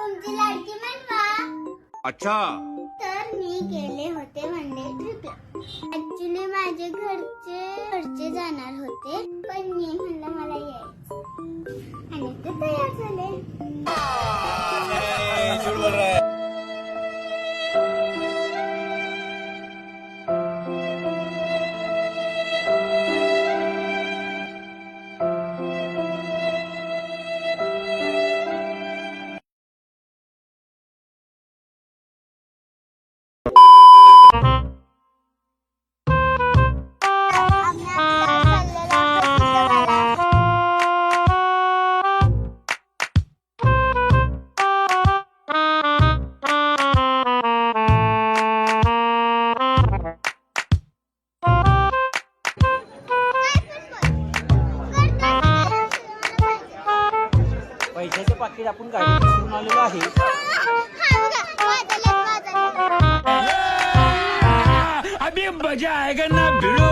तुमची लाडकी मनवा. अच्छा. तर मी गेले होते वन डे ट्रिपला. ऍक्च्युली माझे घरचे जाणार होते, पण मी म्हणलं मला यायचं आणि ते तयार झाले. पैशाचे पाकिट आपण गाडीत विसरून आलेलो आहे. अभी मजा आएगा ना भिड़ो.